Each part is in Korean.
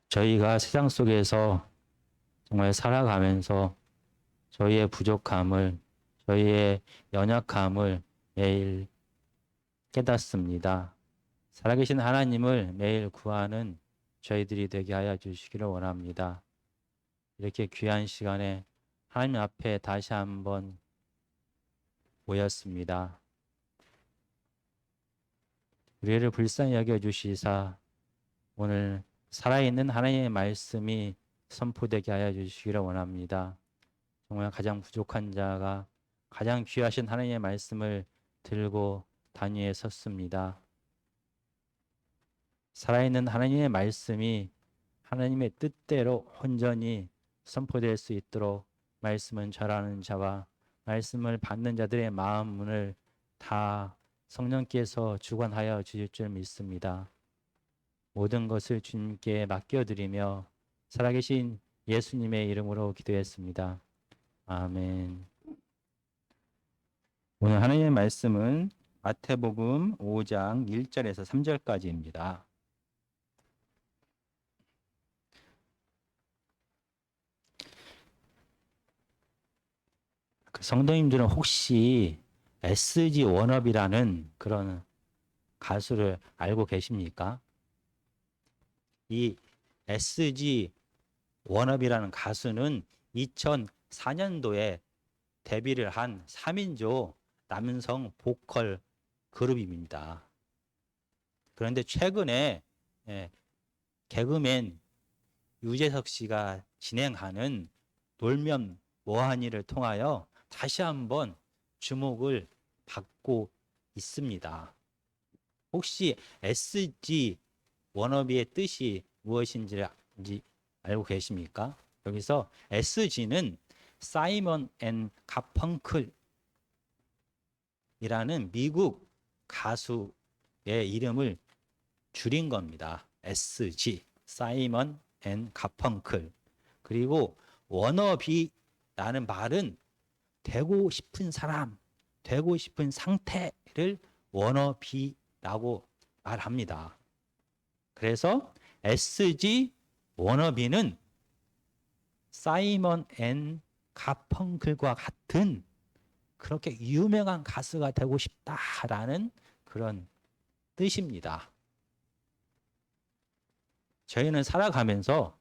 저희가 세상 속에서 정말 살아가면서 저희의 부족함을, 저희의 연약함을 매일 깨닫습니다. 살아계신 하나님을 매일 구하는 저희들이 되게 하여 주시기를 원합니다. 이렇게 귀한 시간에 하나님 앞에 다시 한번 모였습니다. 우리를 불쌍히 여겨주시사 오늘 살아있는 하나님의 말씀이 선포되게 하여 주시기를 원합니다. 정말 가장 부족한 자가 가장 귀하신 하나님의 말씀을 들고 단위에 섰습니다. 살아있는 하나님의 말씀이 하나님의 뜻대로 온전히 선포될 수 있도록 말씀은 전하는 자와 말씀을 받는 자들의 마음 문을 다 성령께서 주관하여 주실 줄 믿습니다. 모든 것을 주님께 맡겨드리며 살아계신 예수님의 이름으로 기도했습니다. 아멘. 오늘 하나님의 말씀은 마태복음 5장 1절에서 3절까지입니다. 성도님들은 혹시 SG 워너비라는 그런 가수를 알고 계십니까? 이 SG 워너비라는 가수는 2004년도에 데뷔를 한 3인조 남성 보컬 그룹입니다. 그런데 최근에 개그맨 유재석 씨가 진행하는 놀면 뭐하니를 통하여 다시 한번 주목을 받고 있습니다. 혹시 SG 워너비의 뜻이 무엇인지 알고 계십니까? 여기서 SG는 사이먼 앤 가펑클이라는 미국 가수의 이름을 줄인 겁니다. SG, 사이먼 앤 가펑클. 그리고 워너비라는 말은 되고 싶은 사람, 되고 싶은 상태를 워너비라고 말합니다. 그래서 SG 워너비는 사이먼 앤 가펑클과 같은 그렇게 유명한 가수가 되고 싶다라는 그런 뜻입니다. 저희는 살아가면서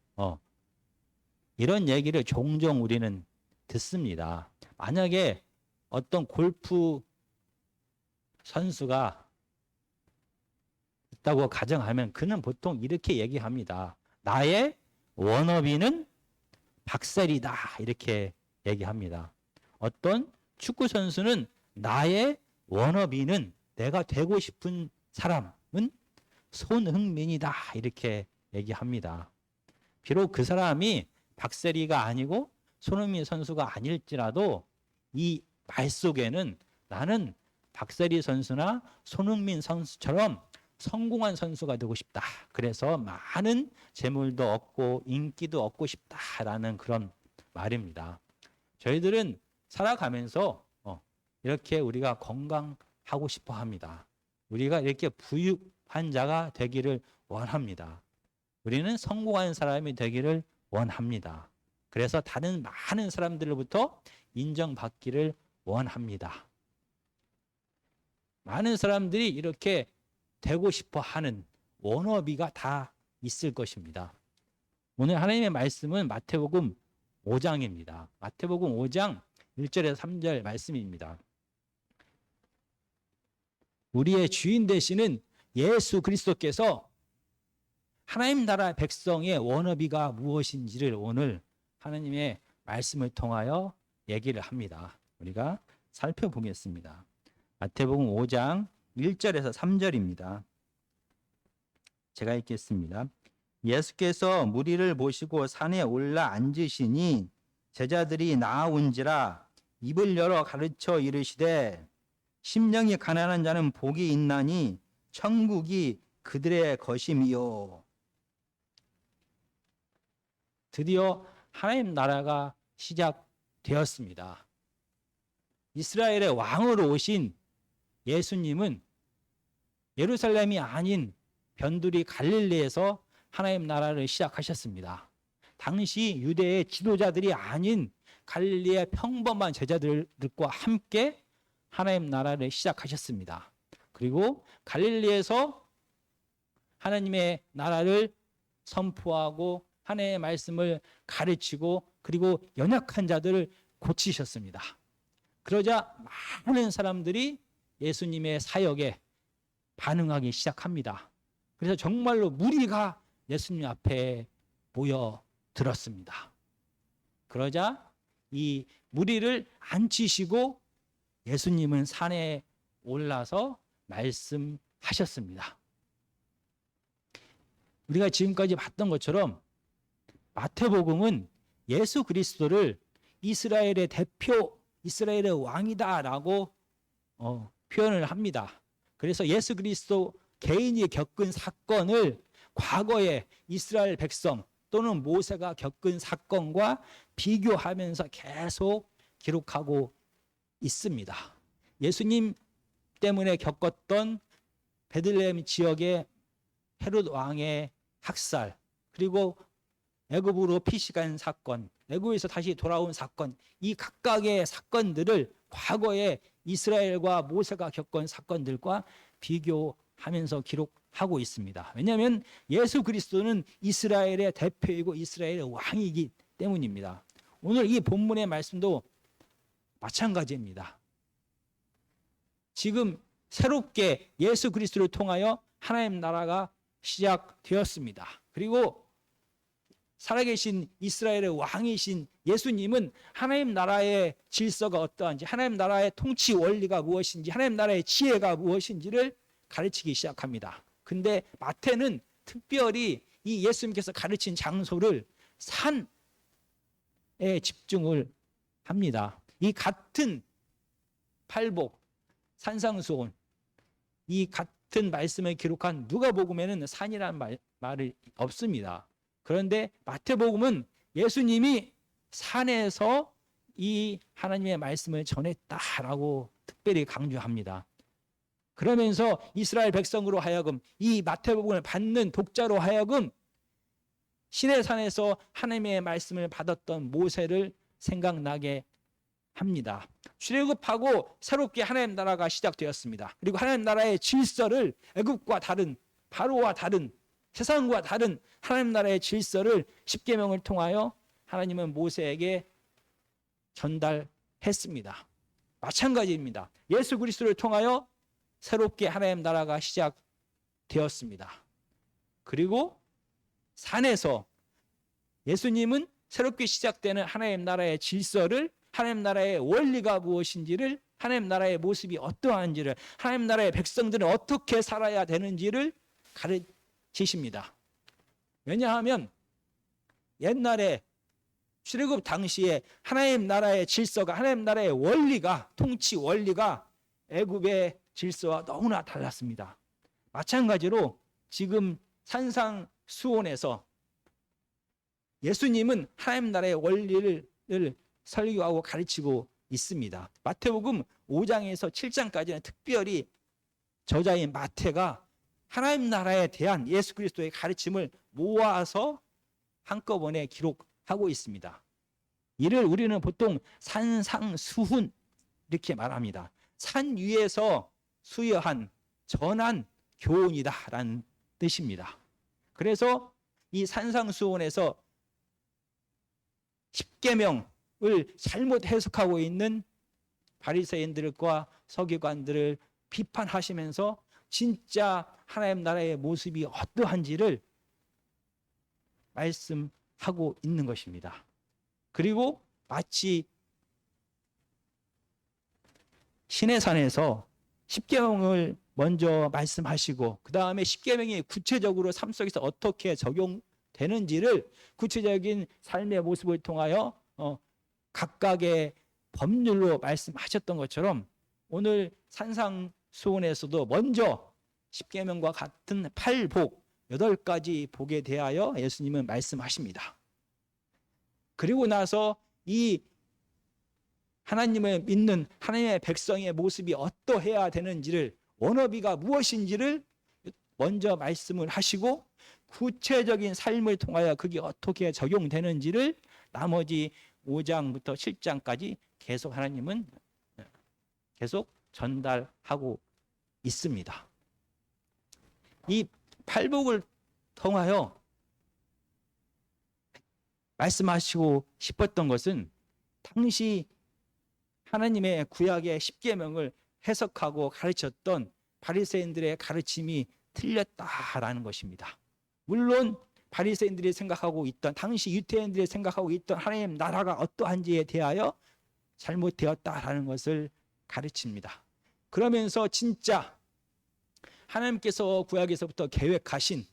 이런 얘기를 종종 우리는 듣습니다. 만약에 어떤 골프 선수가 있다고 가정하면 그는 보통 이렇게 얘기합니다. 나의 워너비는 박셀이다 이렇게 얘기합니다. 어떤 축구 선수는 나의 워너비는 내가 되고 싶은 사람은 손흥민이다 이렇게 얘기합니다. 비록 그 사람이 박세리가 아니고 손흥민 선수가 아닐지라도 이 말 속에는 나는 박세리 선수나 손흥민 선수처럼 성공한 선수가 되고 싶다. 그래서 많은 재물도 얻고 인기도 얻고 싶다라는 그런 말입니다. 저희들은 살아가면서 이렇게 우리가 건강하고 싶어 합니다. 우리가 이렇게 부유한 자가 되기를 원합니다. 우리는 성공한 사람이 되기를 원합니다. 그래서 다른 많은 사람들로부터 인정받기를 원합니다. 많은 사람들이 이렇게 되고 싶어 하는 워너비가 다 있을 것입니다. 오늘 하나님의 말씀은 마태복음 5장입니다. 마태복음 5장 1절에서 3절 말씀입니다. 우리의 주인 되시는 예수 그리스도께서 하나님 나라 백성의 워너비가 무엇인지를 오늘 하나님의 말씀을 통하여 얘기를 합니다. 우리가 살펴보겠습니다. 마태복음 5장 1절에서 3절입니다. 제가 읽겠습니다. 예수께서 무리를 보시고 산에 올라 앉으시니 제자들이 나아온지라 입을 열어 가르쳐 이르시되 심령이 가난한 자는 복이 있나니 천국이 그들의 것임이요. 드디어 하나님 나라가 시작되었습니다. 이스라엘의 왕으로 오신 예수님은 예루살렘이 아닌 변두리 갈릴리에서 하나님 나라를 시작하셨습니다. 당시 유대의 지도자들이 아닌 갈릴리의 평범한 제자들과 함께 하나님 나라를 시작하셨습니다. 그리고 갈릴리에서 하나님의 나라를 선포하고 하나님의 말씀을 가르치고 그리고 연약한 자들을 고치셨습니다. 그러자 많은 사람들이 예수님의 사역에 반응하기 시작합니다. 그래서 정말로 무리가 예수님 앞에 모여들었습니다. 그러자 이 무리를 앉히시고 예수님은 산에 올라서 말씀하셨습니다. 우리가 지금까지 봤던 것처럼 마태복음은 예수 그리스도를 이스라엘의 대표, 이스라엘의 왕이다라고 표현을 합니다. 그래서 예수 그리스도 개인이 겪은 사건을 과거의 이스라엘 백성 또는 모세가 겪은 사건과 비교하면서 계속 기록하고 있습니다. 예수님 때문에 겪었던 베들레헴 지역의 헤롯 왕의 학살, 그리고 애굽으로 피신한 사건, 애굽에서 다시 돌아온 사건, 이 각각의 사건들을 과거에 이스라엘과 모세가 겪은 사건들과 비교하면서 기록하고 있습니다. 왜냐하면 예수 그리스도는 이스라엘의 대표이고 이스라엘의 왕이기 때문입니다. 오늘 이 본문의 말씀도 마찬가지입니다. 지금 새롭게 예수 그리스도를 통하여 하나님 나라가 시작되었습니다. 그리고 살아계신 이스라엘의 왕이신 예수님은 하나님 나라의 질서가 어떠한지, 하나님 나라의 통치 원리가 무엇인지, 하나님 나라의 지혜가 무엇인지를 가르치기 시작합니다. 근데 마태는 특별히 이 예수님께서 가르친 장소를 산에 집중을 합니다. 이 같은 팔복, 산상수훈, 이 같은 말씀을 기록한 누가복음에는 산이라는 말이 없습니다. 그런데 마태복음은 예수님이 산에서 이 하나님의 말씀을 전했다라고 특별히 강조합니다. 그러면서 이스라엘 백성으로 하여금 이 마태복음을 받는 독자로 하여금 시내산에서 하나님의 말씀을 받았던 모세를 생각나게 합니다. 출애굽하고 새롭게 하나님 나라가 시작되었습니다. 그리고 하나님 나라의 질서를 애굽과 다른, 바로와 다른, 세상과 다른 하나님 나라의 질서를 십계명을 통하여 하나님은 모세에게 전달했습니다. 마찬가지입니다. 예수 그리스도를 통하여 새롭게 하나님 나라가 시작되었습니다. 그리고 산에서 예수님은 새롭게 시작되는 하나님 나라의 질서를, 하나님 나라의 원리가 무엇인지를, 하나님 나라의 모습이 어떠한지를, 하나님 나라의 백성들은 어떻게 살아야 되는지를 가르치십니다. 왜냐하면 옛날에 출애굽 당시에 하나님 나라의 질서가, 하나님 나라의 원리가, 통치 원리가 애굽의 질서와 너무나 달랐습니다. 마찬가지로 지금 산상수훈에서 예수님은 하나님 나라의 원리를 설교하고 가르치고 있습니다. 마태복음 5장에서 7장까지는 특별히 저자인 마태가 하나님 나라에 대한 예수 그리스도의 가르침을 모아서 한꺼번에 기록하고 있습니다. 이를 우리는 보통 산상수훈 이렇게 말합니다. 산 위에서 수여한 전한 교훈이다라는 뜻입니다. 그래서 이 산상수훈에서 십계명을 잘못 해석하고 있는 바리새인들과 서기관들을 비판하시면서 진짜 하나님 나라의 모습이 어떠한지를 말씀하고 있는 것입니다. 그리고 마치 시내산에서 십계명을 먼저 말씀하시고 그 다음에 십계명이 구체적으로 삶 속에서 어떻게 적용되는지를 구체적인 삶의 모습을 통하여 각각의 법률로 말씀하셨던 것처럼 오늘 산상수훈에서도 먼저 십계명과 같은 팔복 8가지 복에 대하여 예수님은 말씀하십니다. 그리고 나서 이 하나님을 믿는 하나님의 백성의 모습이 어떠해야 되는지를, 원어비가 무엇인지를 먼저 말씀을 하시고 구체적인 삶을 통하여 그게 어떻게 적용되는지를 나머지 5장부터 7장까지 계속 하나님은 계속 전달하고 있습니다. 이 팔복을 통하여 말씀하시고 싶었던 것은 당시 하나님의 구약의 십계명을 해석하고 가르쳤던 바리새인들의 가르침이 틀렸다라는 것입니다. 물론 바리새인들이 생각하고 있던, 당시 유대인들이 생각하고 있던 하나님 나라가 어떠한지에 대하여 잘못되었다라는 것을 가르칩니다. 그러면서 진짜 하나님께서 구약에서부터 계획하신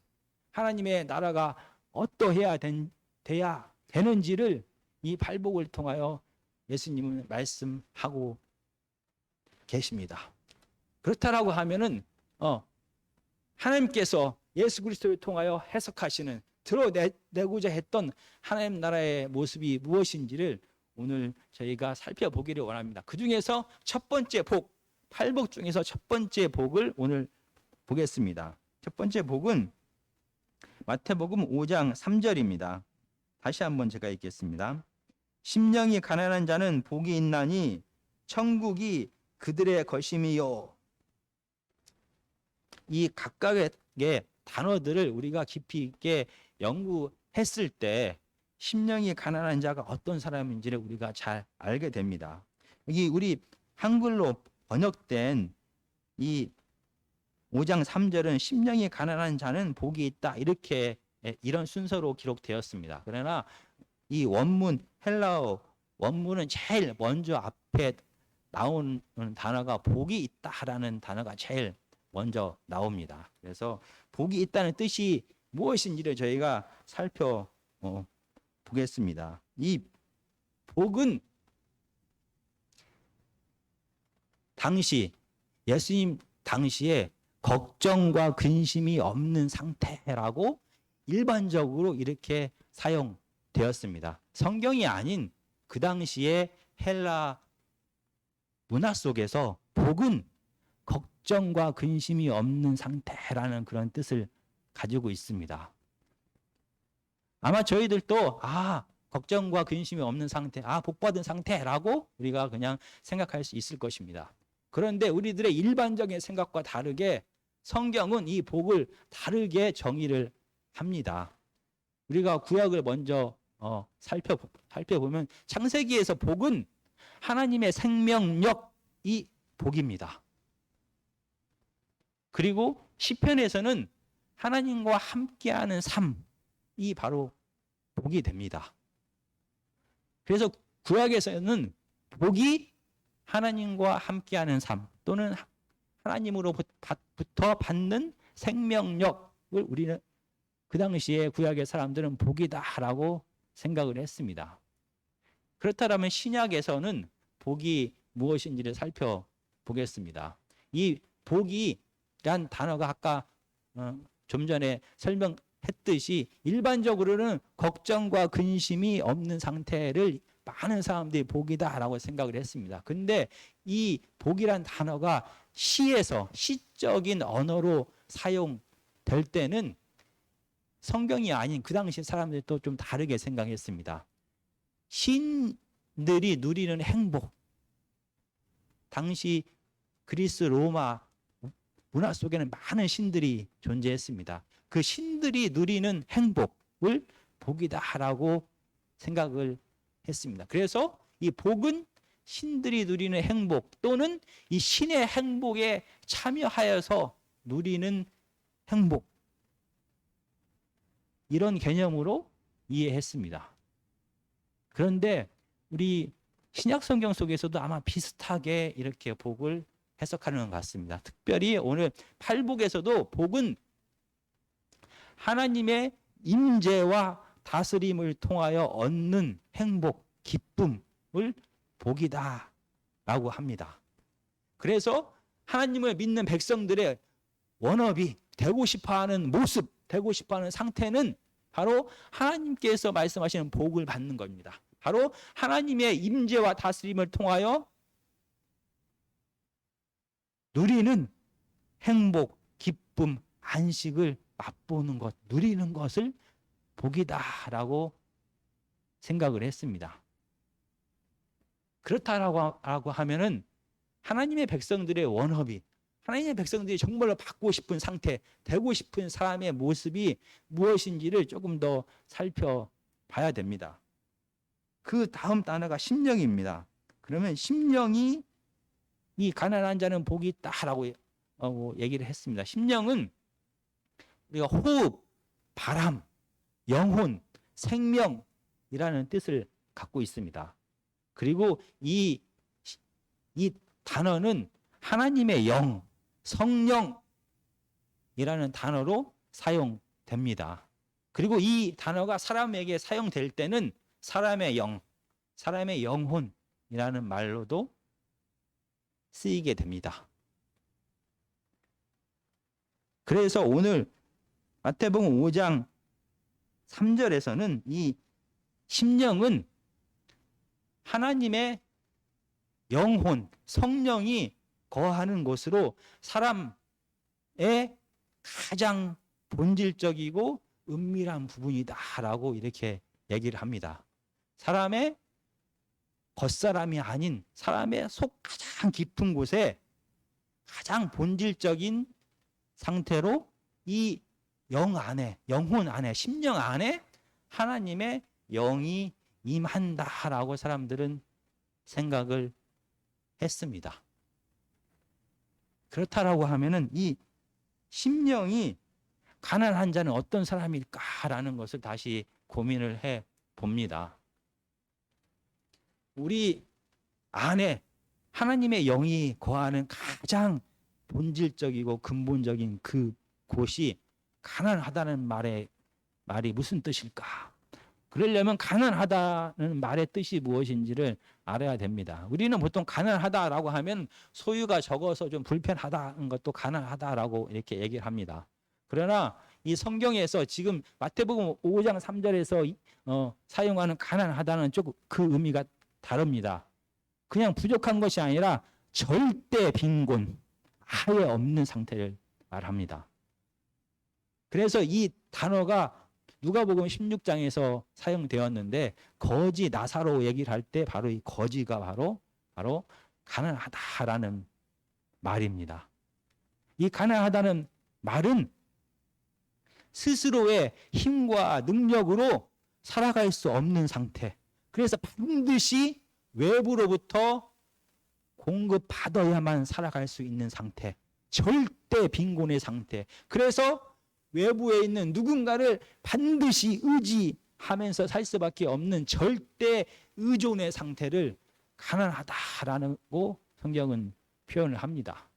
하나님의 나라가 어떠해야 돼야 되는지를 이 팔복을 통하여 예수님은 말씀하고 계십니다. 그렇다라고 하면은 하나님께서 예수 그리스도를 통하여 해석하시는, 드러내고자 했던 하나님 나라의 모습이 무엇인지를 오늘 저희가 살펴보기를 원합니다. 그 중에서 첫 번째 복, 팔복 중에서 첫 번째 복을 오늘 보겠습니다. 첫 번째 복은 마태복음 5장 3절입니다. 다시 한번 제가 읽겠습니다. 심령이 가난한 자는 복이 있나니 천국이 그들의 것임이요. 이 각각의 단어들을 우리가 깊이 있게 연구했을 때 심령이 가난한 자가 어떤 사람인지를 우리가 잘 알게 됩니다. 여기 우리 한글로 번역된 이 5장 3절은 심령이 가난한 자는 복이 있다, 이렇게 이런 순서로 기록되었습니다. 그러나 이 원문, 헬라어 원문은 제일 먼저 앞에 나오는 단어가 복이 있다라는 단어가 제일 먼저 나옵니다. 그래서 복이 있다는 뜻이 무엇인지를 저희가 살펴보겠습니다. 이 복은 당시 예수님 당시에 걱정과 근심이 없는 상태라고 일반적으로 이렇게 사용되었습니다. 성경이 아닌 그 당시에 헬라 문화 속에서 복은 걱정과 근심이 없는 상태라는 그런 뜻을 가지고 있습니다. 아마 저희들도 걱정과 근심이 없는 상태, 복받은 상태라고 우리가 그냥 생각할 수 있을 것입니다. 그런데 우리들의 일반적인 생각과 다르게 성경은 이 복을 다르게 정의를 합니다. 우리가 구약을 먼저 살펴보면 창세기에서 복은 하나님의 생명력이 복입니다. 그리고 시편에서는 하나님과 함께하는 삶이 바로 복이 됩니다. 그래서 구약에서는 복이 하나님과 함께하는 삶 또는 하나님으로부터 받는 생명력을 우리는 그 당시에 구약의 사람들은 복이다라고 생각을 했습니다. 그렇다면 신약에서는 복이 무엇인지를 살펴보겠습니다. 이 복이란 단어가 아까 좀 전에 설명했듯이 일반적으로는 걱정과 근심이 없는 상태를 많은 사람들이 복이다라고 생각을 했습니다. 근데 이 복이란 단어가 시에서 시적인 언어로 사용될 때는 성경이 아닌 그 당시 사람들도 좀 다르게 생각했습니다. 신들이 누리는 행복, 당시 그리스 로마 문화 속에는 많은 신들이 존재했습니다. 그 신들이 누리는 행복을 복이다라고 생각을 했습니다. 그래서 이 복은 신들이 누리는 행복 또는 이 신의 행복에 참여하여서 누리는 행복, 이런 개념으로 이해했습니다. 그런데 우리 신약 성경 속에서도 아마 비슷하게 이렇게 복을 해석하는 것 같습니다. 특별히 오늘 팔복에서도 복은 하나님의 임재와 다스림을 통하여 얻는 행복, 기쁨을 복이다라고 합니다. 그래서 하나님을 믿는 백성들의 원업이 되고 싶어하는 모습, 되고 싶어하는 상태는 바로 하나님께서 말씀하시는 복을 받는 겁니다. 바로 하나님의 임재와 다스림을 통하여 누리는 행복, 기쁨, 안식을 맛보는 것, 누리는 것을 복이다라고 생각을 했습니다. 그렇다라고 하면은 하나님의 백성들의 원업이, 하나님의 백성들이 정말로 받고 싶은 상태, 되고 싶은 사람의 모습이 무엇인지를 조금 더 살펴봐야 됩니다. 그 다음 단어가 심령입니다. 그러면 심령이 이 가난한 자는 복이 있다라고 얘기를 했습니다. 심령은 우리가 호흡, 바람, 영혼, 생명이라는 뜻을 갖고 있습니다. 그리고 이 단어는 하나님의 영, 성령이라는 단어로 사용됩니다. 그리고 이 단어가 사람에게 사용될 때는 사람의 영, 사람의 영혼이라는 말로도 쓰이게 됩니다. 그래서 오늘 마태복음 5장 3절에서는 이 심령은 하나님의 영혼, 성령이 거하는 곳으로 사람의 가장 본질적이고 은밀한 부분이다라고 이렇게 얘기를 합니다. 사람의 겉사람이 아닌 사람의 속 가장 깊은 곳에 가장 본질적인 상태로 이 영 안에, 영혼 안에, 심령 안에 하나님의 영이 임한다라고 사람들은 생각을 했습니다. 그렇다라고 하면은 이 심령이 가난한 자는 어떤 사람일까라는 것을 다시 고민을 해 봅니다. 우리 안에 하나님의 영이 거하는 가장 본질적이고 근본적인 그 곳이 가난하다는 말이 무슨 뜻일까? 그러려면 가난하다는 말의 뜻이 무엇인지를 알아야 됩니다. 우리는 보통 가난하다라고 하면 소유가 적어서 좀 불편하다는 것도 가난하다라고 이렇게 얘기를 합니다. 그러나 이 성경에서 지금 마태복음 5장 3절에서 사용하는 가난하다는 조금 그 의미가 다릅니다. 그냥 부족한 것이 아니라 절대 빈곤, 아예 없는 상태를 말합니다. 그래서 이 단어가 누가복음 16장에서 사용되었는데 거지 나사로 얘기를 할 때 바로 이 거지가 바로 가난하다라는 말입니다. 이 가난하다는 말은 스스로의 힘과 능력으로 살아갈 수 없는 상태. 그래서 반드시 외부로부터 공급받아야만 살아갈 수 있는 상태. 절대 빈곤의 상태. 그래서 외부에 있는 누군가를 반드시 의지하면서 살 수밖에 없는 절대 의존의 상태를 가난하다라고 성경은 표현을 합니다.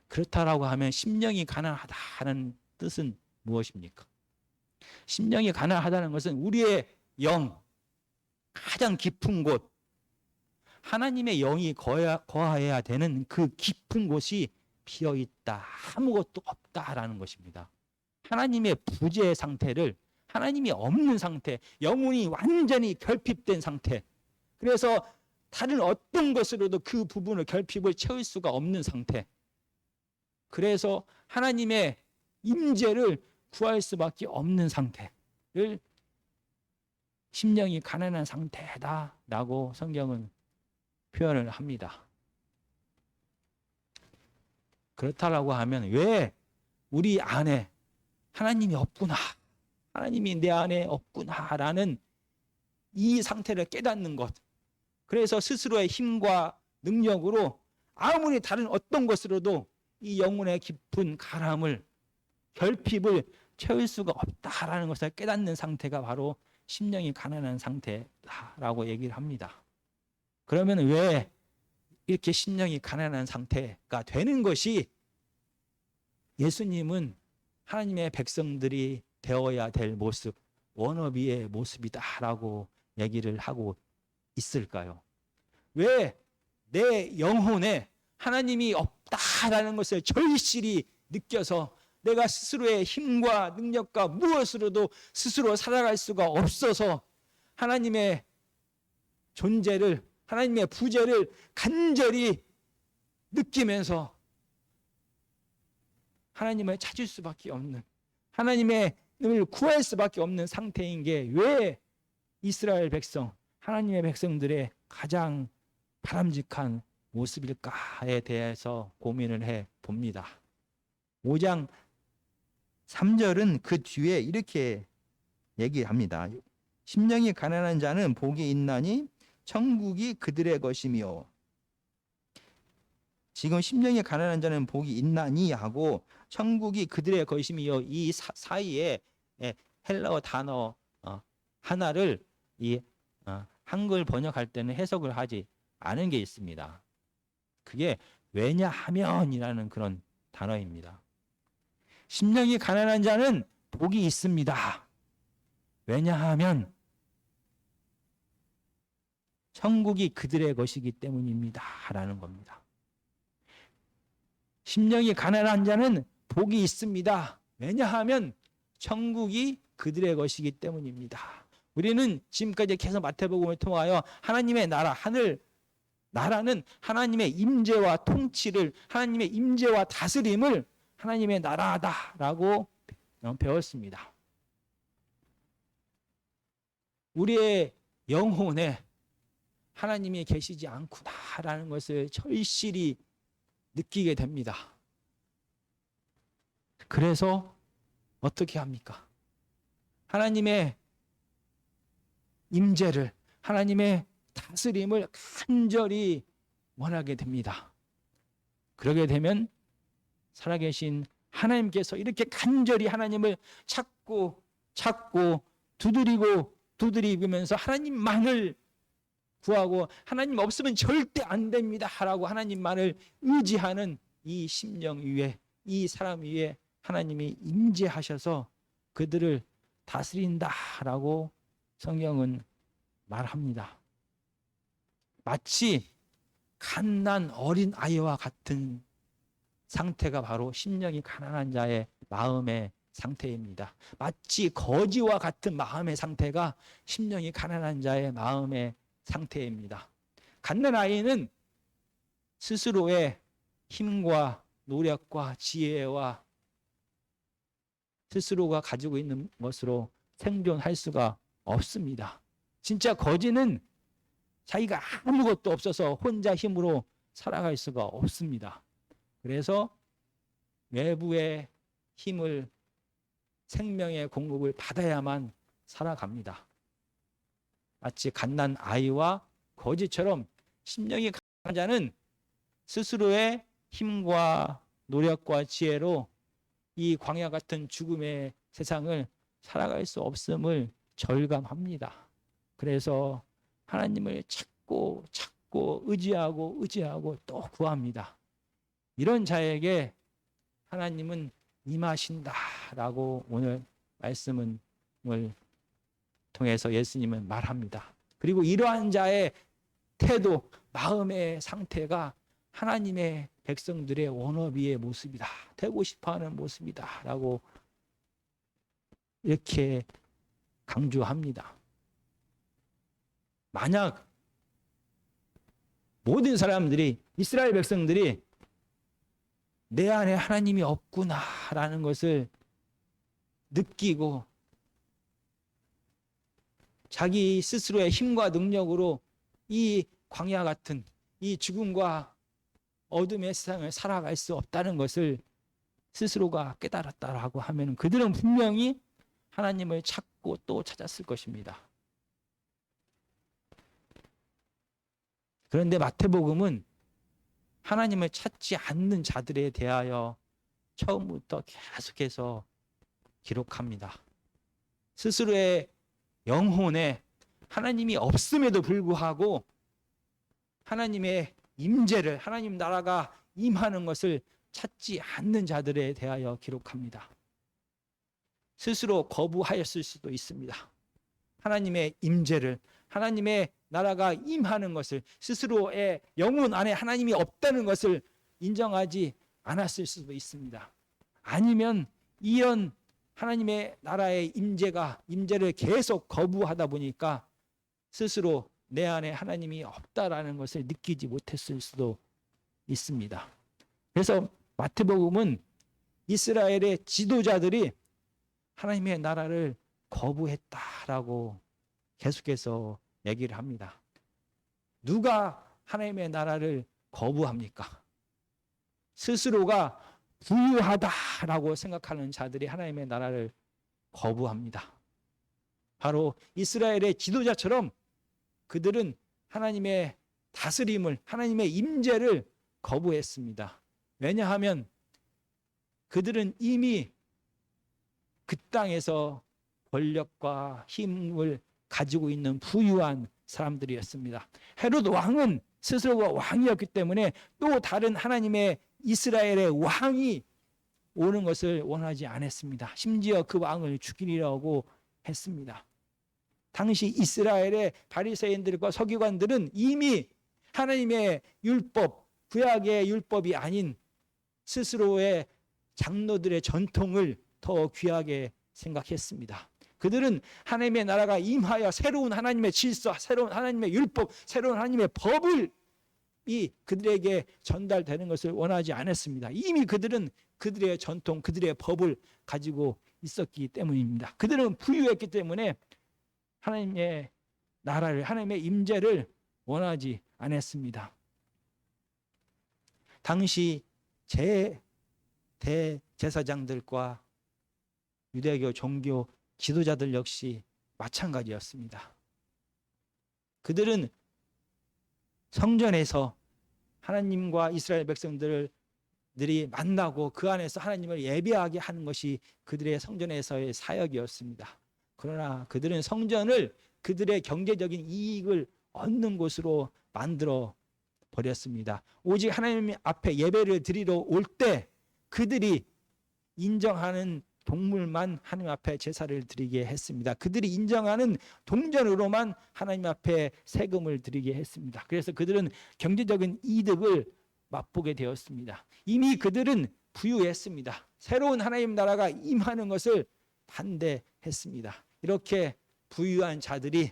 그렇다라고 하면 심령이 가난하다는 뜻은 무엇입니까? 심령이 가난하다는 것은 우리의 영, 가장 깊은 곳, 하나님의 영이 거해야 되는 그 깊은 곳이 비어있다, 아무것도 없다라는 것입니다. 하나님의 부재의 상태를, 하나님이 없는 상태, 영혼이 완전히 결핍된 상태. 그래서 다른 어떤 것으로도 그 부분을 결핍을 채울 수가 없는 상태. 그래서 하나님의 임재를 구할 수밖에 없는 상태를 심령이 가난한 상태다라고 성경은 표현을 합니다. 그렇다라고 하면 왜 우리 안에 하나님이 없구나, 하나님이 내 안에 없구나라는 이 상태를 깨닫는 것. 그래서 스스로의 힘과 능력으로 아무리 다른 어떤 것으로도 이 영혼의 깊은 가람을, 결핍을 채울 수가 없다라는 것을 깨닫는 상태가 바로 심령이 가난한 상태다라고 얘기를 합니다. 그러면 왜 이렇게 심령이 가난한 상태가 되는 것이 예수님은 하나님의 백성들이 되어야 될 모습, 워너비의 모습이다라고 얘기를 하고 있을까요? 왜 내 영혼에 하나님이 없다라는 것을 절실히 느껴서 내가 스스로의 힘과 능력과 무엇으로도 스스로 살아갈 수가 없어서 하나님의 존재를, 하나님의 부재를 간절히 느끼면서 하나님을 찾을 수밖에 없는, 하나님의 을 구할 수밖에 없는 상태인 게 왜 이스라엘 백성, 하나님의 백성들의 가장 바람직한 모습일까에 대해서 고민을 해 봅니다. 5장 3절은 그 뒤에 이렇게 얘기합니다. 심령이 가난한 자는 복이 있나니 천국이 그들의 것이며, 지금 심령이 가난한 자는 복이 있나니 하고 천국이 그들의 것이며, 이 사이에 헬라어 단어 하나를 이 한글 번역할 때는 해석을 하지 않은 게 있습니다. 그게 왜냐하면이라는 그런 단어입니다. 심령이 가난한 자는 복이 있습니다. 왜냐하면 천국이 그들의 것이기 때문입니다. 라는 겁니다. 심령이 가난한 자는 복이 있습니다. 왜냐하면 천국이 그들의 것이기 때문입니다. 우리는 지금까지 계속 마태복음을 통하여 하나님의 나라, 나라는 하나님의 임재와 통치를, 하나님의 임재와 다스림을 하나님의 나라다라고 배웠습니다. 우리의 영혼에 하나님이 계시지 않구나라는 것을 절실히 느끼게 됩니다. 그래서 어떻게 합니까? 하나님의 임재를, 하나님의 다스림을 간절히 원하게 됩니다. 그러게 되면 살아계신 하나님께서 이렇게 간절히 하나님을 찾고 두드리면서 하나님만을 구하고, 하나님 없으면 절대 안 됩니다 라고 하나님만을 의지하는 이 심령 위에, 이 사람 위에 하나님이 임재하셔서 그들을 다스린다라고 성경은 말합니다. 마치 갓난 어린 아이와 같은 상태가 바로 심령이 가난한 자의 마음의 상태입니다. 마치 거지와 같은 마음의 상태가 심령이 가난한 자의 마음의 상태입니다. 갓난 아이는 스스로의 힘과 노력과 지혜와 스스로가 가지고 있는 것으로 생존할 수가 없습니다. 진짜 거지는 자기가 아무것도 없어서 혼자 힘으로 살아갈 수가 없습니다. 그래서 외부의 힘을, 생명의 공급을 받아야만 살아갑니다. 마치 갓난 아이와 거지처럼 심령이 강한 자는 스스로의 힘과 노력과 지혜로 이 광야 같은 죽음의 세상을 살아갈 수 없음을 절감합니다. 그래서 하나님을 찾고 의지하고 또 구합니다. 이런 자에게 하나님은 임하신다라고 오늘 말씀을 통해서 예수님은 말합니다. 그리고 이러한 자의 태도, 마음의 상태가 하나님의 백성들의 워너비의 모습이다, 되고 싶어하는 모습이다 라고 이렇게 강조합니다. 만약 모든 사람들이, 이스라엘 백성들이 내 안에 하나님이 없구나라는 것을 느끼고 자기 스스로의 힘과 능력으로 이 광야 같은 이 죽음과 어둠의 세상을 살아갈 수 없다는 것을 스스로가 깨달았다라고 하면 그들은 분명히 하나님을 찾고 또 찾았을 것입니다. 그런데 마태복음은 하나님을 찾지 않는 자들에 대하여 처음부터 계속해서 기록합니다. 스스로의 영혼에 하나님이 없음에도 불구하고 하나님의 임재를, 하나님 나라가 임하는 것을 찾지 않는 자들에 대하여 기록합니다. 스스로 거부하였을 수도 있습니다. 하나님의 임재를, 하나님의 나라가 임하는 것을, 스스로의 영혼 안에 하나님이 없다는 것을 인정하지 않았을 수도 있습니다. 아니면 이런 하나님의 나라의 임재를 계속 거부하다 보니까 스스로 내 안에 하나님이 없다라는 것을 느끼지 못했을 수도 있습니다. 그래서 마태복음은 이스라엘의 지도자들이 하나님의 나라를 거부했다라고 계속해서 얘기를 합니다. 누가 하나님의 나라를 거부합니까? 스스로가 부유하다라고 생각하는 자들이 하나님의 나라를 거부합니다. 바로 이스라엘의 지도자처럼 그들은 하나님의 다스림을, 하나님의 임재를 거부했습니다. 왜냐하면 그들은 이미 그 땅에서 권력과 힘을 가지고 있는 부유한 사람들이었습니다. 헤롯 왕은 스스로가 왕이었기 때문에 또 다른 하나님의 이스라엘의 왕이 오는 것을 원하지 않았습니다. 심지어 그 왕을 죽이려고 했습니다. 당시 이스라엘의 바리새인들과 서기관들은 이미 하나님의 율법, 구약의 율법이 아닌 스스로의 장로들의 전통을 더 귀하게 생각했습니다. 그들은 하나님의 나라가 임하여 새로운 하나님의 질서, 새로운 하나님의 율법, 새로운 하나님의 법을 그들에게 전달되는 것을 원하지 않았습니다. 이미 그들은 그들의 전통, 그들의 법을 가지고 있었기 때문입니다. 그들은 부유했기 때문에 하나님의 나라를, 하나님의 임재를 원하지 않았습니다. 당시 대제사장들과 유대교 종교 지도자들 역시 마찬가지였습니다. 그들은 성전에서 하나님과 이스라엘 백성들이 만나고 그 안에서 하나님을 예배하게 하는 것이 그들의 성전에서의 사역이었습니다. 그러나 그들은 성전을 그들의 경제적인 이익을 얻는 곳으로 만들어 버렸습니다. 오직 하나님 앞에 예배를 드리러 올 때 그들이 인정하는 동물만 하나님 앞에 제사를 드리게 했습니다. 그들이 인정하는 동전으로만 하나님 앞에 세금을 드리게 했습니다. 그래서 그들은 경제적인 이득을 맛보게 되었습니다. 이미 그들은 부유했습니다. 새로운 하나님 나라가 임하는 것을 반대했습니다. 이렇게 부유한 자들이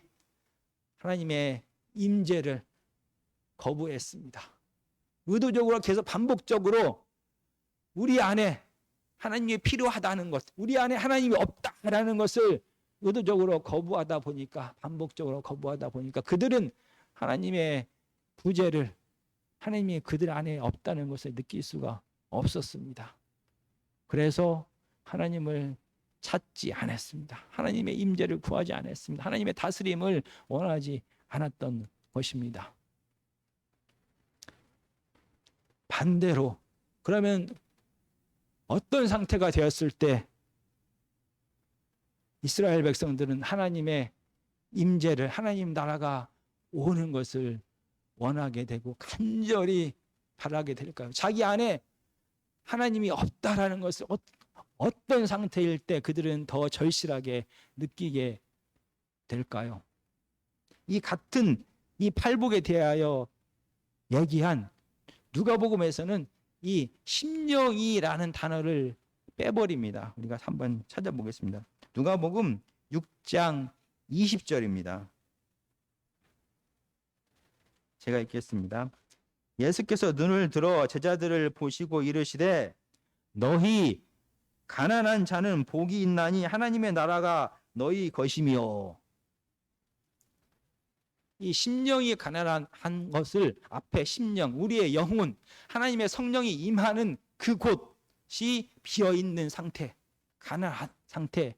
하나님의 임재를 거부했습니다. 의도적으로 계속 반복적으로 우리 안에 하나님이 필요하다는 것, 우리 안에 하나님이 없다라는 것을 의도적으로 거부하다 보니까, 반복적으로 거부하다 보니까 그들은 하나님의 부재를, 하나님이 그들 안에 없다는 것을 느낄 수가 없었습니다. 그래서 하나님을 찾지 않았습니다. 하나님의 임재를 구하지 않았습니다. 하나님의 다스림을 원하지 않았던 것입니다. 반대로 그러면 어떤 상태가 되었을 때 이스라엘 백성들은 하나님의 임재를, 하나님 나라가 오는 것을 원하게 되고 간절히 바라게 될까요? 자기 안에 하나님이 없다라는 것을 어떤 상태일 때 그들은 더 절실하게 느끼게 될까요? 이 같은 이 팔복에 대하여 얘기한 누가복음에서는 이 심령이라는 단어를 빼버립니다. 우리가 한번 찾아보겠습니다. 누가복음 6장 20절입니다. 제가 읽겠습니다. 예수께서 눈을 들어 제자들을 보시고 이르시되 너희 가난한 자는 복이 있나니 하나님의 나라가 너희 것이며. 이 심령이 가난한 것을 앞에 심령, 우리의 영혼, 하나님의 성령이 임하는 그곳이 비어있는 상태, 가난한 상태가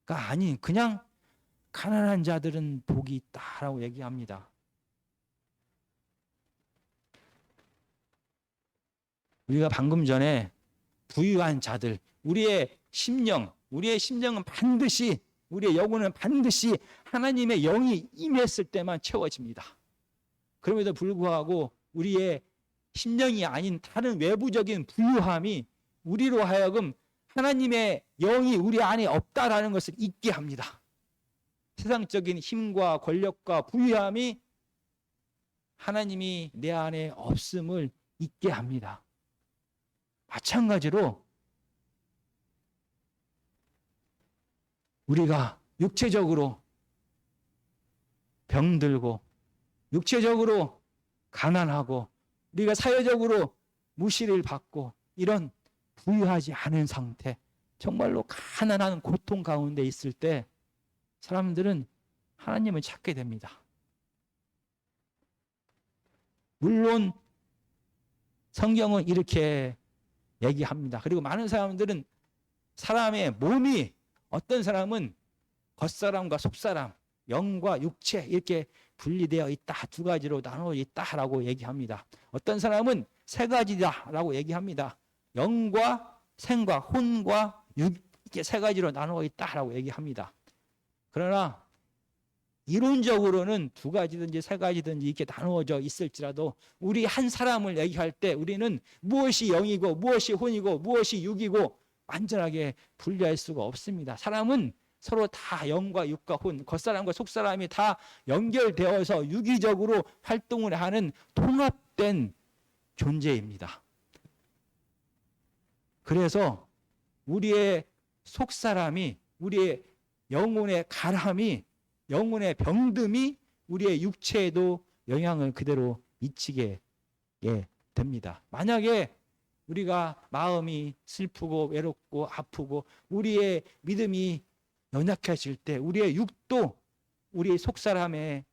아닌 그냥 가난한 자들은 복이 있다라고 얘기합니다. 우리가 방금 전에 부유한 자들, 우리의 심령은 반드시, 우리의 영혼은 반드시 하나님의 영이 임했을 때만 채워집니다. 그럼에도 불구하고 우리의 심령이 아닌 다른 외부적인 부유함이 우리로 하여금 하나님의 영이 우리 안에 없다라는 것을 잊게 합니다. 세상적인 힘과 권력과 부유함이 하나님이 내 안에 없음을 잊게 합니다. 마찬가지로 우리가 육체적으로 병들고 육체적으로 가난하고 우리가 사회적으로 무시를 받고 이런 부유하지 않은 상태, 정말로 가난한 고통 가운데 있을 때 사람들은 하나님을 찾게 됩니다. 물론 성경은 이렇게 얘기합니다. 그리고 많은 사람들은 사람의 몸이, 어떤 사람은 겉사람과 속사람, 영과 육체 이렇게 분리되어 있다, 두 가지로 나누어 있다라고 얘기합니다. 어떤 사람은 세 가지다라고 얘기합니다. 영과 생과 혼과 육, 이렇게 세 가지로 나누어 있다라고 얘기합니다. 그러나 이론적으로는 두 가지든지 세 가지든지 이렇게 나누어져 있을지라도 우리 한 사람을 얘기할 때 우리는 무엇이 영이고 무엇이 혼이고 무엇이 육이고 완전하게 분리할 수가 없습니다. 사람은 서로 다 영과 육과 혼, 겉사람과 속사람이 다 연결되어서 유기적으로 활동을 하는 통합된 존재입니다. 그래서 우리의 속사람이, 우리의 영혼의 가람이, 영혼의 병듦이 우리의 육체에도 영향을 그대로 미치게 됩니다. 만약에 우리가 마음이 슬프고 외롭고 아프고 우리의 믿음이 연약해질 때 우리의 육도 우리의 속사람의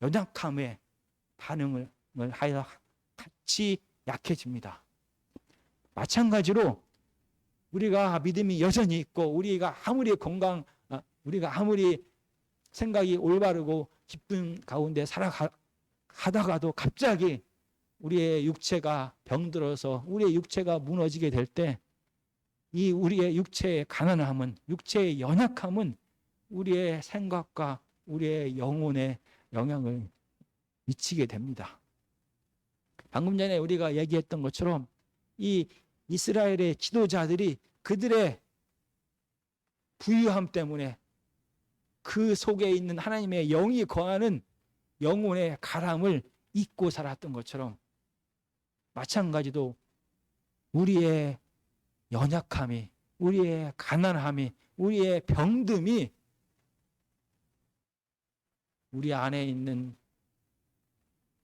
연약함에 반응을 하여 같이 약해집니다. 마찬가지로 우리가 믿음이 여전히 있고 우리가 아무리 우리가 아무리 생각이 올바르고 기쁜 가운데 살아가다가도 갑자기 우리의 육체가 병들어서 우리의 육체가 무너지게 될 때 이 우리의 육체의 가난함은, 육체의 연약함은 우리의 생각과 우리의 영혼에 영향을 미치게 됩니다. 방금 전에 우리가 얘기했던 것처럼 이 이스라엘의 지도자들이 그들의 부유함 때문에 그 속에 있는 하나님의 영이 거하는 영혼의 가람을 잊고 살았던 것처럼 마찬가지로 우리의 연약함이, 우리의 가난함이, 우리의 병듦이 우리 안에 있는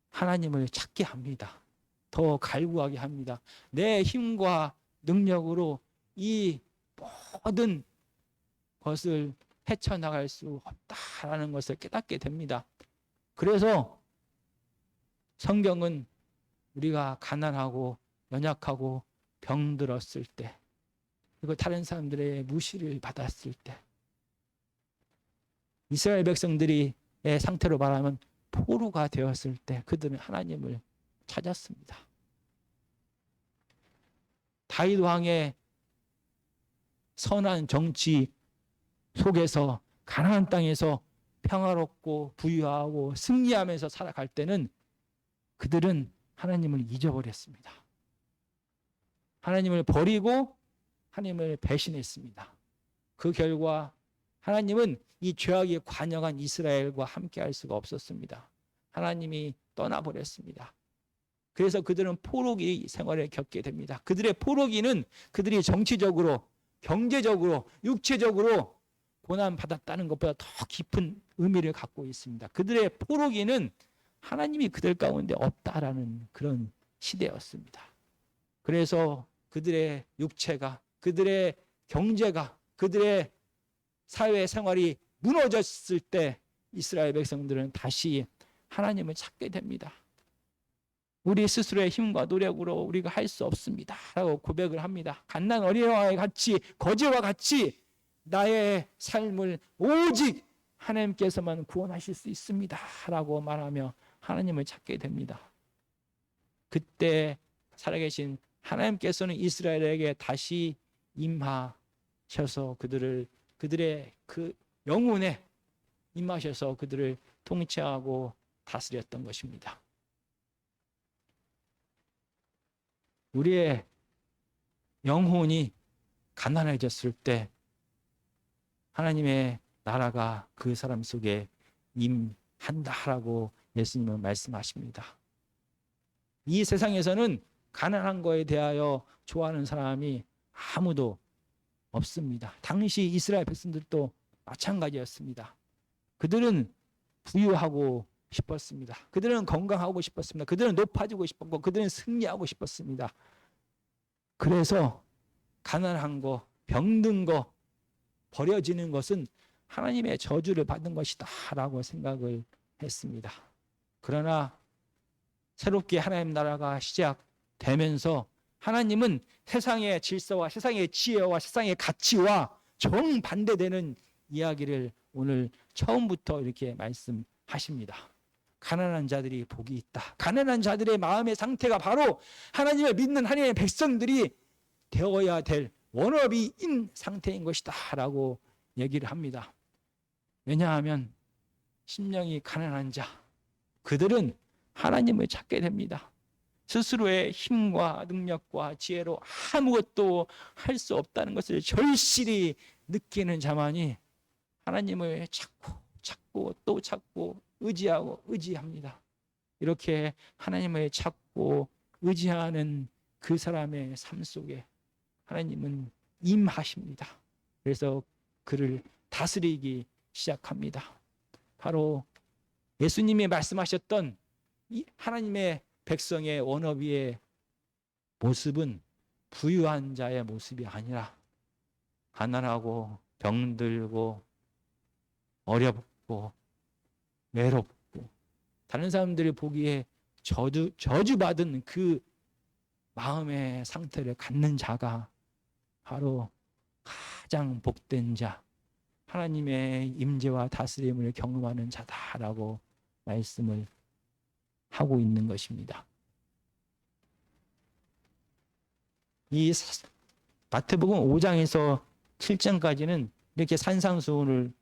하나님을 찾게 합니다. 더 갈구하게 합니다. 내 힘과 능력으로 이 모든 것을 헤쳐나갈 수 없다라는 것을 깨닫게 됩니다. 그래서 성경은 우리가 가난하고 연약하고 병들었을 때, 그리고 다른 사람들의 무시를 받았을 때, 이스라엘 백성들의 상태로 말하면 포로가 되었을 때 그들은 하나님을 찾았습니다. 다윗 왕의 선한 정치 속에서 가나안 땅에서 평화롭고 부유하고 승리하면서 살아갈 때는 그들은 하나님을 잊어버렸습니다. 하나님을 버리고 하나님을 배신했습니다. 그 결과 하나님은 이 죄악에 관영한 이스라엘과 함께 할 수가 없었습니다. 하나님이 떠나버렸습니다. 그래서 그들은 포로기 생활을 겪게 됩니다. 그들의 포로기는 그들이 정치적으로, 경제적으로, 육체적으로 고난받았다는 것보다 더 깊은 의미를 갖고 있습니다. 그들의 포로기는 하나님이 그들 가운데 없다라는 그런 시대였습니다. 그래서 그들의 육체가, 그들의 경제가, 그들의 사회 생활이 무너졌을 때 이스라엘 백성들은 다시 하나님을 찾게 됩니다. 우리 스스로의 힘과 노력으로 우리가 할 수 없습니다 라고 고백을 합니다. 갓난 어린아이와 같이, 거지와 같이 나의 삶을 오직 하나님께서만 구원하실 수 있습니다 라고 말하며 하나님을 찾게 됩니다. 그때 살아계신 하나님께서는 이스라엘에게 다시 임하셔서 그들의 그 영혼에 임하셔서 그들을 통치하고 다스렸던 것입니다. 우리의 영혼이 가난해졌을 때 하나님의 나라가 그 사람 속에 임한다라고 예수님은 말씀하십니다. 이 세상에서는 가난한 거에 대하여 좋아하는 사람이 아무도 없습니다. 당시 이스라엘 백성들도 마찬가지였습니다. 그들은 부유하고 싶었습니다. 그들은 건강하고 싶었습니다. 그들은 높아지고 싶었고 그들은 승리하고 싶었습니다. 그래서 가난한 거, 병든 거, 버려지는 것은 하나님의 저주를 받은 것이다 라고 생각을 했습니다. 그러나 새롭게 하나님 나라가 시작되면서 하나님은 세상의 질서와 세상의 지혜와 세상의 가치와 정반대되는 이야기를 오늘 처음부터 이렇게 말씀하십니다. 가난한 자들이 복이 있다. 가난한 자들의 마음의 상태가 바로 하나님을 믿는 하나님의 백성들이 되어야 될 워너비인 상태인 것이다 라고 얘기를 합니다. 왜냐하면 심령이 가난한 자, 그들은 하나님을 찾게 됩니다. 스스로의 힘과 능력과 지혜로 아무것도 할 수 없다는 것을 절실히 느끼는 자만이 하나님을 찾고 또 찾고 의지하고 의지합니다. 이렇게 하나님을 찾고 의지하는 그 사람의 삶 속에 하나님은 임하십니다. 그래서 그를 다스리기 시작합니다. 바로 예수님이 말씀하셨던 이 하나님의 백성의 워너비의 모습은 부유한 자의 모습이 아니라 가난하고 병들고 어렵고 외롭고 다른 사람들이 보기에 저주받은 그 마음의 상태를 갖는 자가 바로 가장 복된 자, 하나님의 임재와 다스림을 경험하는 자다라고 말씀을 하고 있는 것입니다. 이 마태복음 5장에서 7장까지는 이렇게 산상수훈을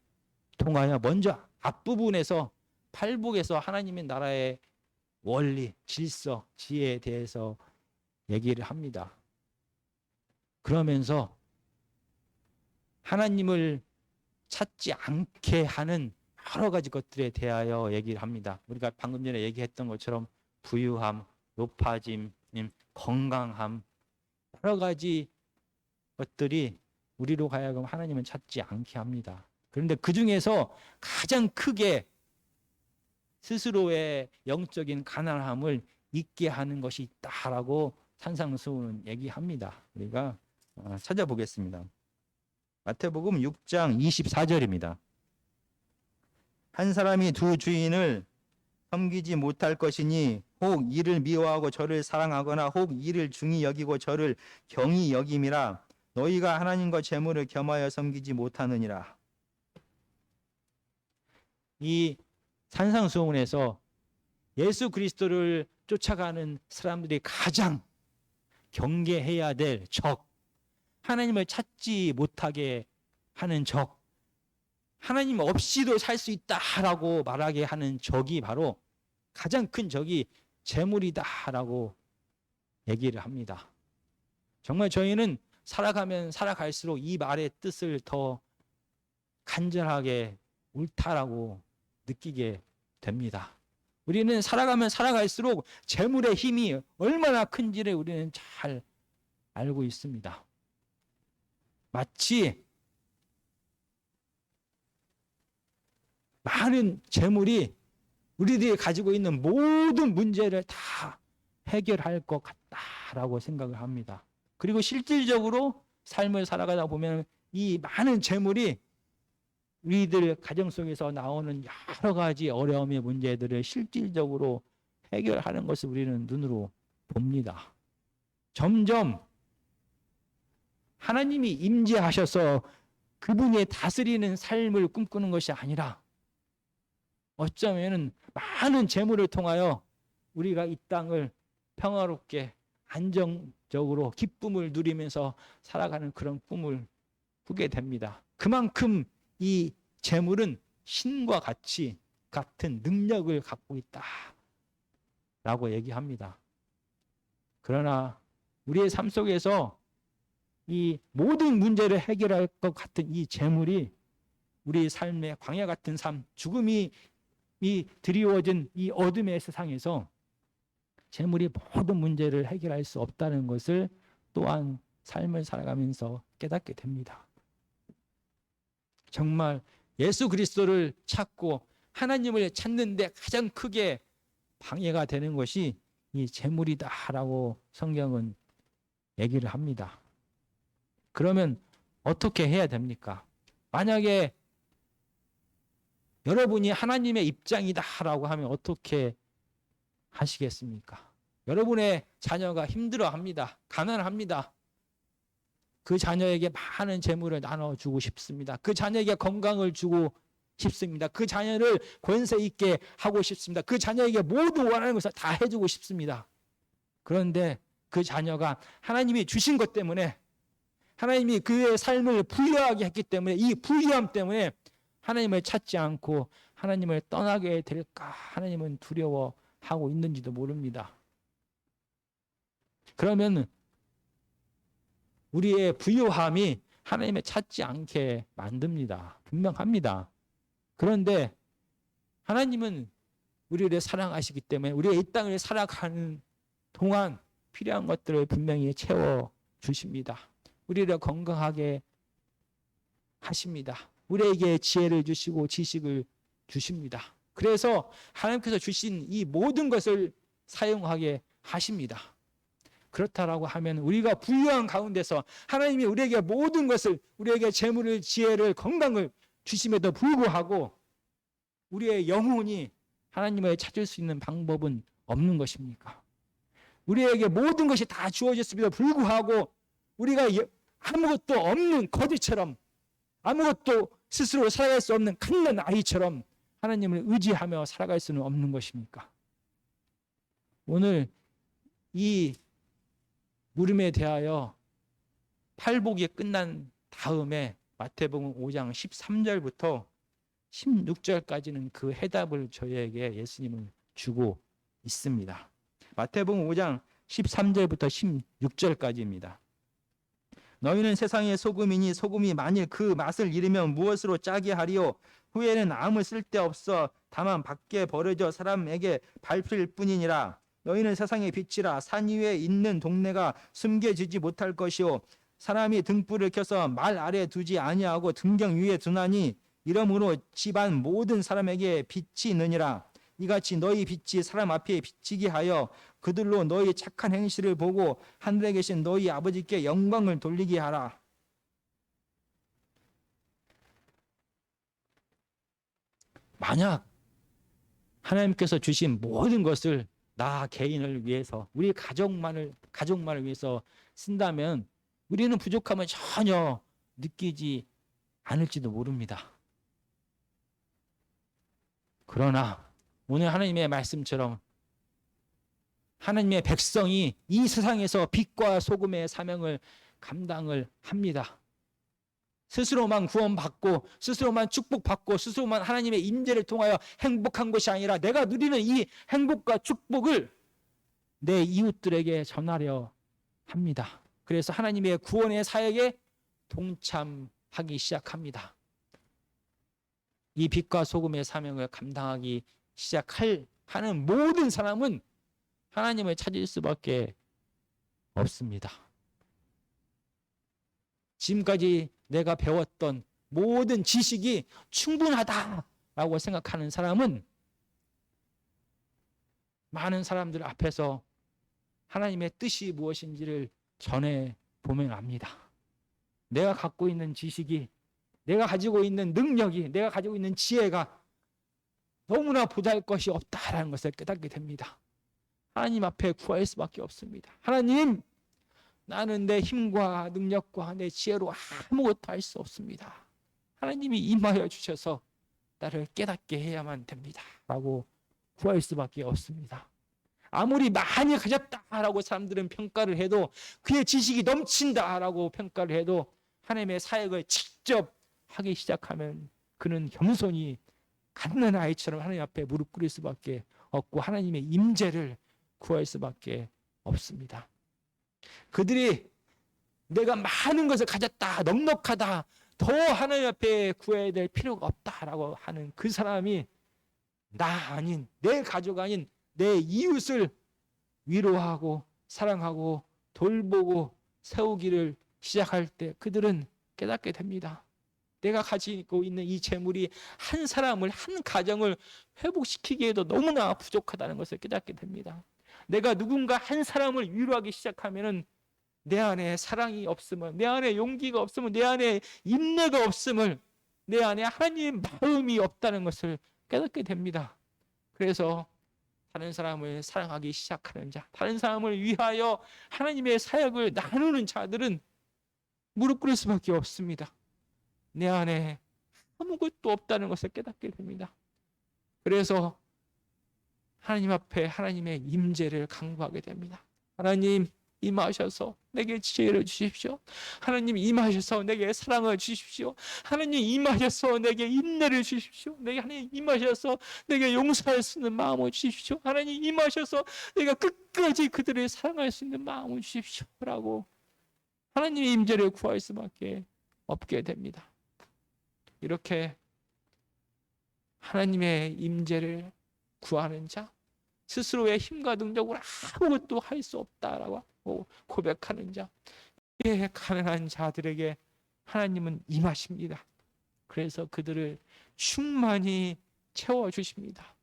통하여 먼저 앞부분에서 팔복에서 하나님의 나라의 원리, 질서, 지혜에 대해서 얘기를 합니다. 그러면서 하나님을 찾지 않게 하는 여러 가지 것들에 대하여 얘기를 합니다. 우리가 방금 전에 얘기했던 것처럼 부유함, 높아짐, 건강함, 여러 가지 것들이 우리로 하여금 하나님을 찾지 않게 합니다. 그런데 그 중에서 가장 크게 스스로의 영적인 가난함을 잊게 하는 것이 있다라고 산상수훈은 얘기합니다. 우리가 찾아보겠습니다. 마태복음 6장 24절입니다. 한 사람이 두 주인을 섬기지 못할 것이니 혹 이를 미워하고 저를 사랑하거나 혹 이를 중히 여기고 저를 경히 여김이라. 너희가 하나님과 재물을 겸하여 섬기지 못하느니라. 이 산상수훈에서 예수 그리스도를 쫓아가는 사람들이 가장 경계해야 될 적, 하나님을 찾지 못하게 하는 적, 하나님 없이도 살 수 있다라고 말하게 하는 적이 바로 가장 큰 적이 재물이다라고 얘기를 합니다. 정말 저희는 살아가면 살아갈수록 이 말의 뜻을 더 간절하게 옳다라고 느끼게 됩니다. 우리는 살아가면 살아갈수록 재물의 힘이 얼마나 큰지를 우리는 잘 알고 있습니다. 마치 많은 재물이 우리들이 가지고 있는 모든 문제를 다 해결할 것 같다라고 생각을 합니다. 그리고 실질적으로 삶을 살아가다 보면 이 많은 재물이 우리들 가정 속에서 나오는 여러 가지 어려움의 문제들을 실질적으로 해결하는 것을 우리는 눈으로 봅니다. 점점 하나님이 임재하셔서 그분이 다스리는 삶을 꿈꾸는 것이 아니라 어쩌면 많은 재물을 통하여 우리가 이 땅을 평화롭게 안정적으로 기쁨을 누리면서 살아가는 그런 꿈을 꾸게 됩니다. 그만큼 이 재물은 신과 같은 능력을 갖고 있다라고 얘기합니다. 그러나 우리의 삶 속에서 이 모든 문제를 해결할 것 같은 이 재물이 우리 삶의 광야 같은 삶, 죽음이 드리워진 이 어둠의 세상에서 재물이 모든 문제를 해결할 수 없다는 것을 또한 삶을 살아가면서 깨닫게 됩니다. 정말 예수 그리스도를 찾고 하나님을 찾는데 가장 크게 방해가 되는 것이 이 재물이다라고 성경은 얘기를 합니다. 그러면 어떻게 해야 됩니까? 만약에 여러분이 하나님의 입장이다라고 하면 어떻게 하시겠습니까? 여러분의 자녀가 힘들어합니다. 가난합니다. 그 자녀에게 많은 재물을 나눠주고 싶습니다. 그 자녀에게 건강을 주고 싶습니다. 그 자녀를 권세 있게 하고 싶습니다. 그 자녀에게 모두 원하는 것을 다 해주고 싶습니다. 그런데 그 자녀가 하나님이 주신 것 때문에, 하나님이 그의 삶을 부유하게 했기 때문에, 이 부유함 때문에 하나님을 찾지 않고 하나님을 떠나게 될까 하나님은 두려워하고 있는지도 모릅니다. 그러면 우리의 부유함이 하나님을 찾지 않게 만듭니다. 분명합니다. 그런데 하나님은 우리를 사랑하시기 때문에 우리가 이 땅을 살아가는 동안 필요한 것들을 분명히 채워주십니다. 우리를 건강하게 하십니다. 우리에게 지혜를 주시고 지식을 주십니다. 그래서 하나님께서 주신 이 모든 것을 사용하게 하십니다. 그렇다라고 하면 우리가 부유한 가운데서 하나님이 우리에게 모든 것을, 우리에게 재물을, 지혜를, 건강을 주심에도 불구하고 우리의 영혼이 하나님을 찾을 수 있는 방법은 없는 것입니까? 우리에게 모든 것이 다 주어졌음에도 불구하고 우리가 아무것도 없는 거지처럼, 아무것도 스스로 살아갈 수 없는 갓난 아이처럼 하나님을 의지하며 살아갈 수는 없는 것입니까? 오늘 이 물음에 대하여 팔복이 끝난 다음에 마태복음 5장 13절부터 16절까지는 그 해답을 저희에게 예수님은 주고 있습니다. 마태복음 5장 13절부터 16절까지입니다. 너희는 세상의 소금이니 소금이 만일 그 맛을 잃으면 무엇으로 짜게 하리요? 후에는 아무 쓸데없어 다만 밖에 버려져 사람에게 밟힐 뿐이니라. 너희는 세상의 빛이라. 산 위에 있는 동네가 숨겨지지 못할 것이요 사람이 등불을 켜서 말 아래 두지 아니하고 등경 위에 두나니 이러므로 집안 모든 사람에게 빛이 있느니라. 이같이 너희 빛이 사람 앞에 비치게 하여 그들로 너희 착한 행실을 보고 하늘에 계신 너희 아버지께 영광을 돌리게 하라. 만약 하나님께서 주신 모든 것을 나 개인을 위해서, 우리 가족만을 위해서 쓴다면 우리는 부족함을 전혀 느끼지 않을지도 모릅니다. 그러나 오늘 하나님의 말씀처럼 하나님의 백성이 이 세상에서 빛과 소금의 사명을 감당을 합니다. 스스로만 구원받고 스스로만 축복받고 스스로만 하나님의 임재를 통하여 행복한 것이 아니라 내가 누리는 이 행복과 축복을 내 이웃들에게 전하려 합니다. 그래서 하나님의 구원의 사역에 동참하기 시작합니다. 이 빛과 소금의 사명을 감당하기 하는 모든 사람은 하나님을 찾을 수밖에 없습니다. 지금까지 내가 배웠던 모든 지식이 충분하다라고 생각하는 사람은 많은 사람들 앞에서 하나님의 뜻이 무엇인지를 전해보면 압니다. 내가 갖고 있는 지식이, 내가 가지고 있는 능력이, 내가 가지고 있는 지혜가 너무나 보잘것이 없다라는 것을 깨닫게 됩니다. 하나님 앞에 구할 수밖에 없습니다. 하나님, 나는 내 힘과 능력과 내 지혜로 아무것도 할 수 없습니다. 하나님이 임하여 주셔서 나를 깨닫게 해야만 됩니다. 라고 구할 수밖에 없습니다. 아무리 많이 가졌다라고 사람들은 평가를 해도, 그의 지식이 넘친다라고 평가를 해도 하나님의 사역을 직접 하기 시작하면 그는 겸손히 갓난 아이처럼 하나님 앞에 무릎 꿇을 수밖에 없고 하나님의 임재를 구할 수밖에 없습니다. 그들이 내가 많은 것을 가졌다, 넉넉하다, 더 하나님 앞에 구해야 될 필요가 없다라고 하는 그 사람이 나 아닌, 내 가족 아닌 내 이웃을 위로하고 사랑하고 돌보고 세우기를 시작할 때 그들은 깨닫게 됩니다. 내가 가지고 있는 이 재물이 한 사람을, 한 가정을 회복시키기에도 너무나 부족하다는 것을 깨닫게 됩니다. 내가 누군가 한 사람을 위로하기 시작하면은 내 안에 사랑이 없음을, 내 안에 용기가 없음을, 내 안에 인내가 없음을, 내 안에 하나님의 마음이 없다는 것을 깨닫게 됩니다. 그래서 다른 사람을 사랑하기 시작하는 자, 다른 사람을 위하여 하나님의 사역을 나누는 자들은 무릎 꿇을 수밖에 없습니다. 내 안에 아무것도 없다는 것을 깨닫게 됩니다. 그래서 하나님 앞에 하나님의 임재를 간구하게 됩니다. 하나님 임하셔서 내게 지혜를 주십시오. 하나님 임하셔서 내게 사랑을 주십시오. 하나님 임하셔서 내게 인내를 주십시오. 하나님 임하셔서 내게 용서할 수 있는 마음을 주십시오. 하나님 임하셔서 내가 끝까지 그들을 사랑할 수 있는 마음을 주십시오. 라고 하나님의 임재를 구할 수밖에 없게 됩니다. 이렇게 하나님의 임재를 구하는 자, 스스로의 힘과 능력으로 아무것도 할 수 없다라고 고백하는 자, 이에 가난한 자들에게 하나님은 임하십니다. 그래서 그들을 충만히 채워주십니다.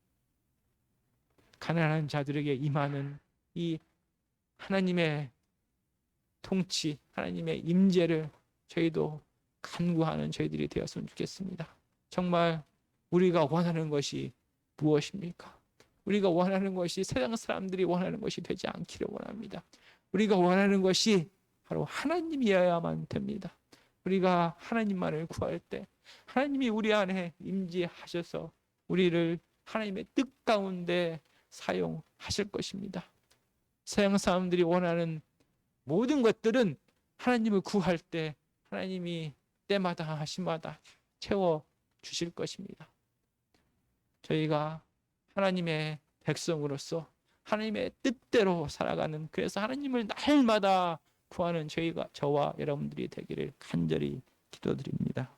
가난한 자들에게 임하는 이 하나님의 통치, 하나님의 임재를 저희도 간구하는 저희들이 되었으면 좋겠습니다. 정말 우리가 원하는 것이 무엇입니까? 우리가 원하는 것이 세상 사람들이 원하는 것이 되지 않기를 원합니다. 우리가 원하는 것이 바로 하나님이어야만 됩니다. 우리가 하나님만을 구할 때 하나님이 우리 안에 임재하셔서 우리를 하나님의 뜻 가운데 사용하실 것입니다. 세상 사람들이 원하는 모든 것들은 하나님을 구할 때 하나님이 때마다 시마다 채워주실 것입니다. 저희가 하나님의 백성으로서 하나님의 뜻대로 살아가는, 그래서 하나님을 날마다 구하는 저와 여러분들이 되기를 간절히 기도드립니다.